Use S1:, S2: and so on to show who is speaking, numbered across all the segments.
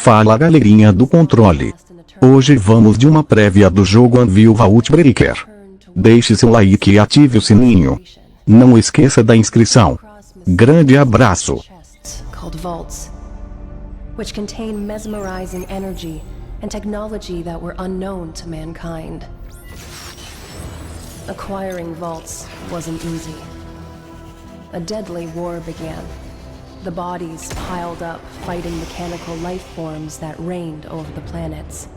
S1: Fala galerinha do controle. Hoje vamos de uma prévia do jogo Anvil Vault Breaker. Deixe seu like e ative o sininho. Não esqueça da inscrição. Grande abraço.
S2: Called vaults, which contain mesmerizing energy and technology that were unknown to mankind. Acquiring vaults wasn't easy. A deadly war began. The bodies piled up, fighting mechanical life forms that reigned over the planets.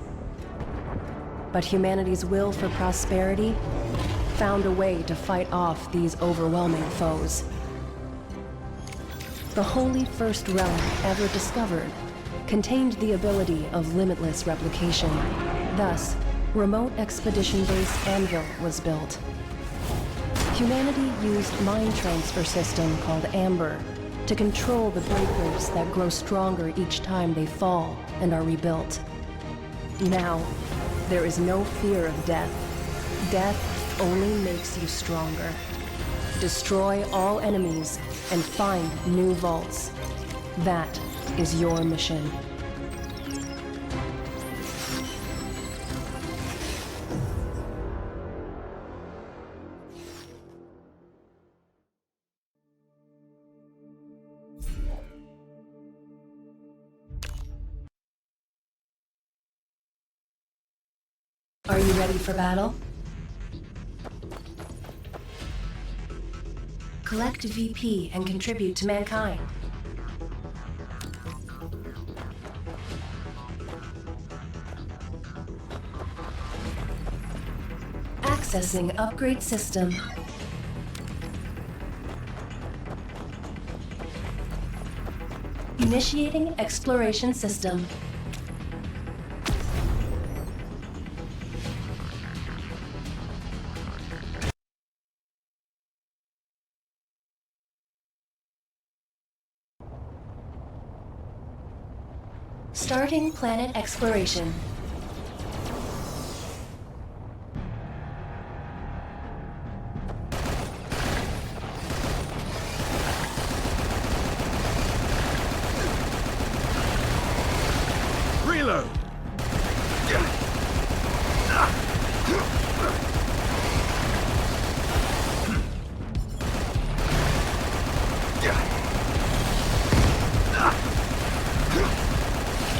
S2: But humanity's will for prosperity found a way to fight off these overwhelming foes. The Holy First Realm ever discovered contained the ability of limitless replication. Thus, Remote Expedition Base Anvil was built. Humanity used mind transfer system called Amber to control the breakers that grow stronger each time they fall and are rebuilt. Now, there is no fear of death. Death only makes you stronger. Destroy all enemies and find new vaults. That is your mission. Are you ready for battle? Collect VP and contribute to mankind. Accessing upgrade system. Initiating exploration system. Starting planet exploration.
S3: Reload!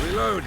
S3: Reload!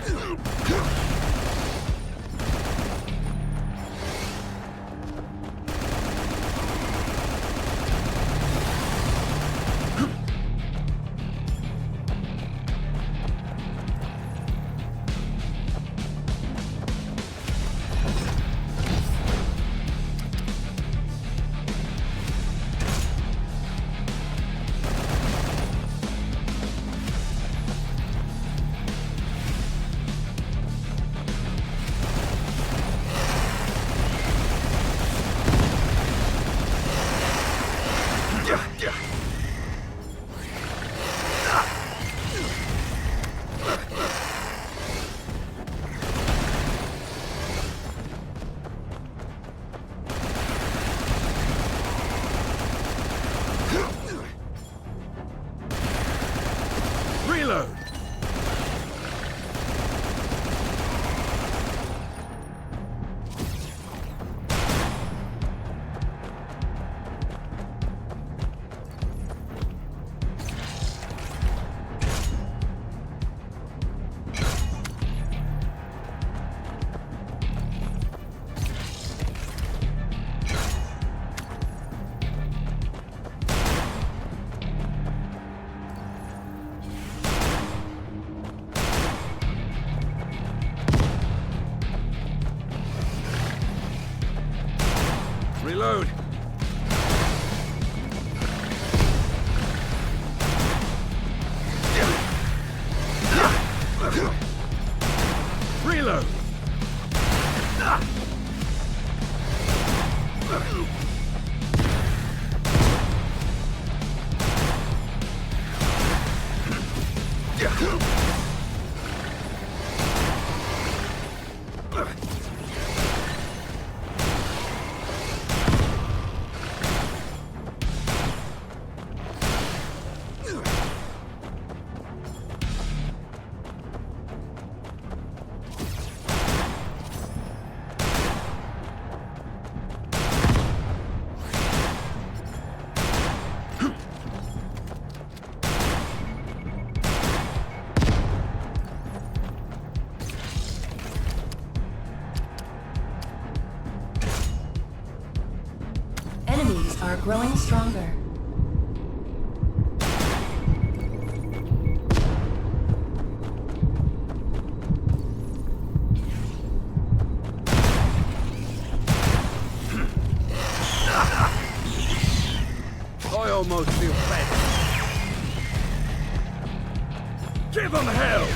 S3: Reload! Reload! Reload!
S2: are growing stronger.
S3: I almost feel better. Give them hell!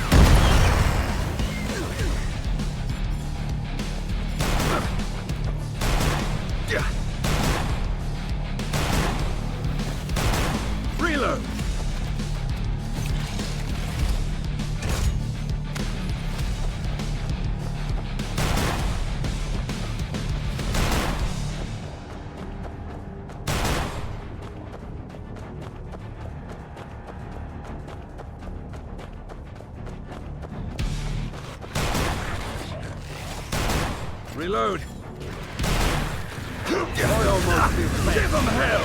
S3: Reload! Reload! I almost feel better. Give them hell!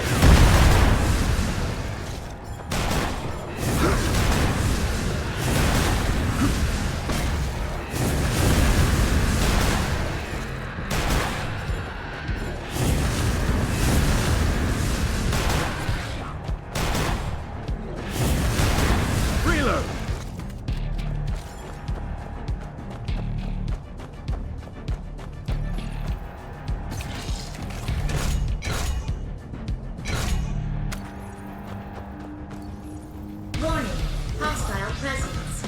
S3: Reload!
S4: Warning, hostile presence.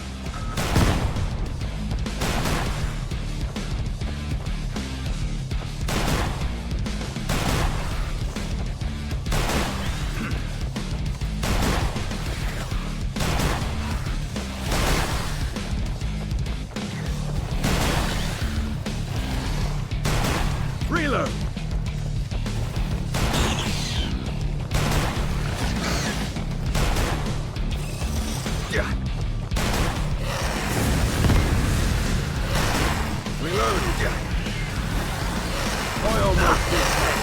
S3: Reload! Reload! I almost did that.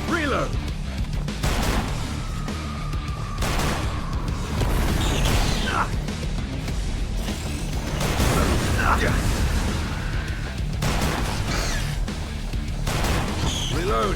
S3: Reload! Reload!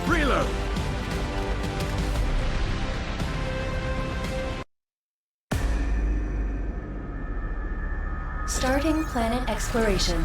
S3: Reload!
S2: Starting planet exploration.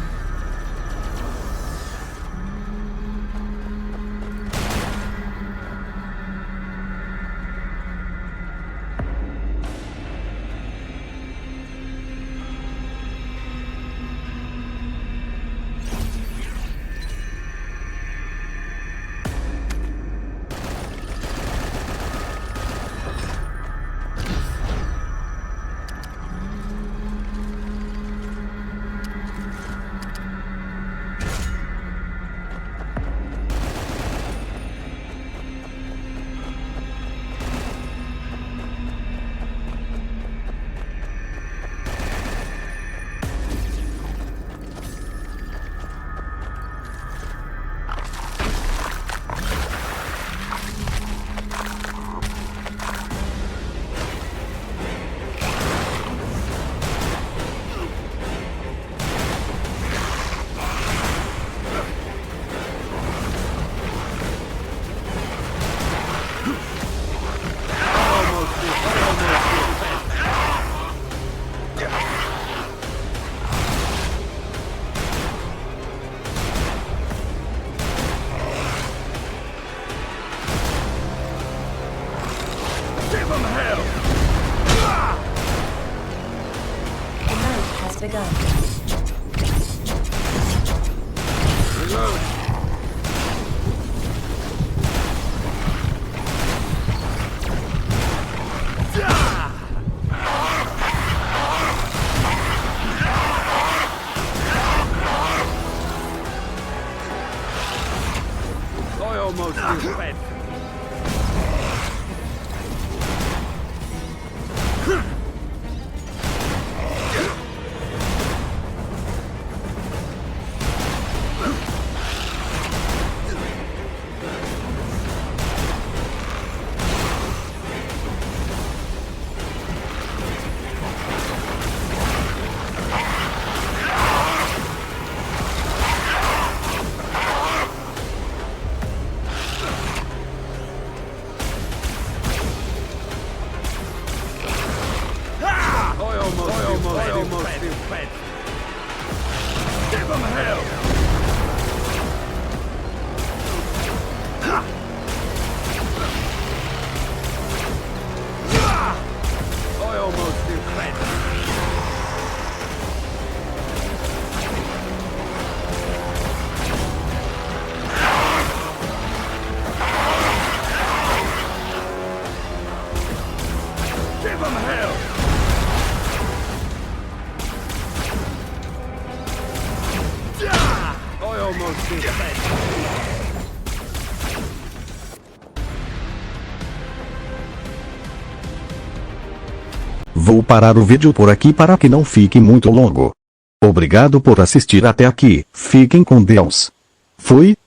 S3: almost feel bad. I almost feel bad. Give them hell! I almost feel bad. Give them hell! I almost feel bad.
S1: Vou parar o vídeo por aqui para que não fique muito longo. Obrigado por assistir até aqui, fiquem com Deus. Fui.